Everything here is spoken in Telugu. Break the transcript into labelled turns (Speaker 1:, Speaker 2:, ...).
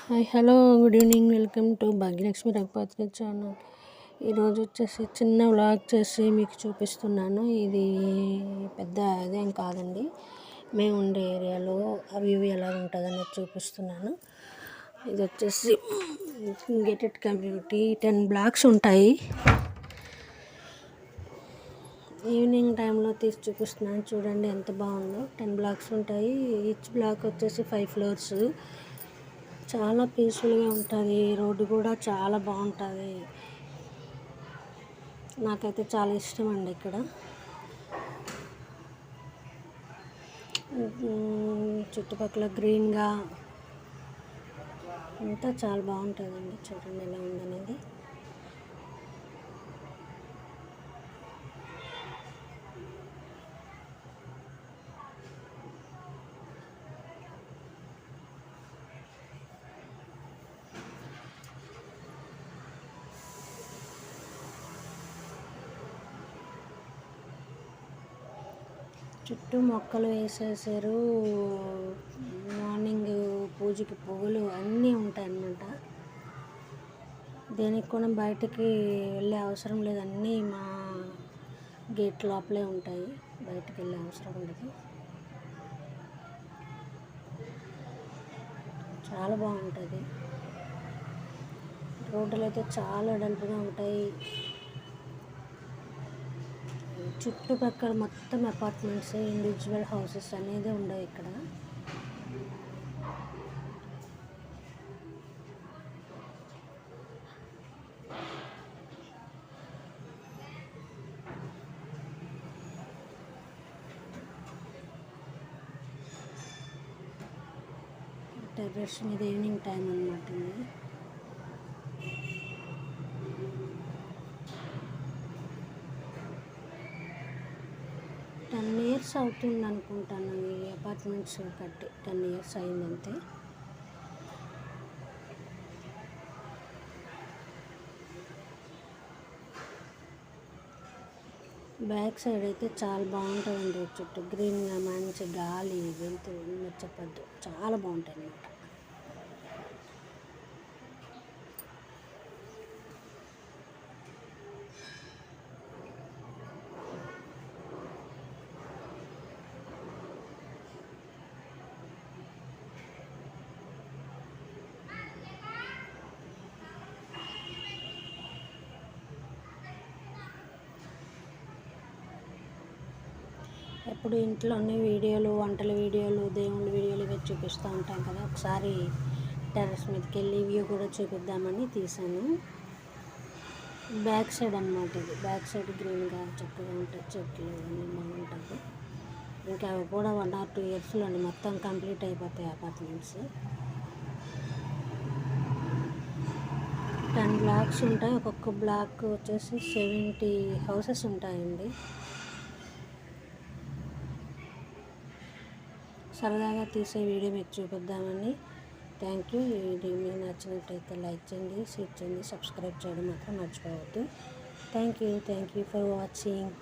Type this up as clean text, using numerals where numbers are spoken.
Speaker 1: Hi hello good evening. Welcome to Bhagyalakshmi Raghupathi channel. ఈరోజు వచ్చేసి చిన్న వ్లాగ్ చేసి మీకు చూపిస్తున్నాను. ఇది పెద్ద అదేం కాదండి, మేము ఉండే ఏరియాలో ఆ వ్యూ ఎలా ఉంటుందని చూపిస్తున్నాను. ఇది వచ్చేసి గేటెడ్ కమ్యూనిటీ 10 బ్లాక్స్ ఉంటాయి. ఈవినింగ్ టైంలో తీసి చూపిస్తున్నాను, చూడండి ఎంత బాగుందో. 10 బ్లాక్స్ ఉంటాయి. ఈచ్ బ్లాక్ వచ్చేసి 5 ఫ్లోర్స్. చాలా పీస్ఫుల్గా ఉంటుంది. రోడ్డు కూడా చాలా బాగుంటుంది. నాకైతే చాలా ఇష్టం అండి ఇక్కడ. చుట్టుపక్కల గ్రీన్గా అంతా చాలా బాగుంటుందండి. చూడండి ఎలా ఉందనేది. చుట్టూ మొక్కలు వేసేసారు. మార్నింగ్ పూజకి పువ్వులు అన్నీ ఉంటాయి అన్నమాట. దేనికి కూడా బయటికి వెళ్ళే అవసరం లేదు, అన్నీ మా గేట్ లోపలే ఉంటాయి. బయటికి వెళ్ళే అవసరం ఉండదు. చాలా బాగుంటుంది. రోడ్డులు అయితే చాలా వెడల్పుగా ఉంటాయి. చుట్టుపక్కల మొత్తం అపార్ట్మెంట్స్, ఇండివిజువల్ హౌసెస్ అనేది ఉండవు ఇక్కడ. టెర్రస్ మీద ఈవినింగ్ టైం అన్నమాట ఇది. టెన్ ఇయర్స్ అవుతుంది అనుకుంటాను ఈ అపార్ట్మెంట్స్ కట్టి. 10 ఇయర్స్ అయిందంతే. బ్యాక్ సైడ్ అయితే చాలా బాగుంటుందండి. చుట్టూ గ్రీన్గా మంచి గాలి వెళ్తుంది, చెప్పద్దు, చాలా బాగుంటాయి అన్నమాట. ఎప్పుడు ఇంట్లోనే వీడియోలు, వంటల వీడియోలు, దేవుళ్ళ వీడియోలు ఇవి చూపిస్తూ ఉంటాం కదా. ఒకసారి టెర్రస్ మీదకి వెళ్ళి వ్యూ కూడా చూపిద్దామని తీసాను. బ్యాక్ సైడ్ అన్నమాట ఇది. బ్యాక్ సైడ్ గ్రీన్గా చక్కగా ఉంటుంది, చెట్లు అన్నీ బాగుంటుంది. ఇంకా అవి కూడా 1 or 2 ఇయర్స్లోనే మొత్తం కంప్లీట్ అయిపోతాయి అపార్ట్మెంట్స్. 10 బ్లాక్స్ ఉంటాయి. ఒక్కొక్క బ్లాక్ వచ్చేసి 70 హౌసెస్ ఉంటాయండి. సరదాగా తీసే వీడియో మీకు చూపిద్దామని. Thank you. ఈ వీడియో మీకు నచ్చినట్టయితే లైక్ చేయండి, షేర్ చేయండి, సబ్స్క్రైబ్ చేయడం మాత్రం మర్చిపోవద్దు. Thank you for watching.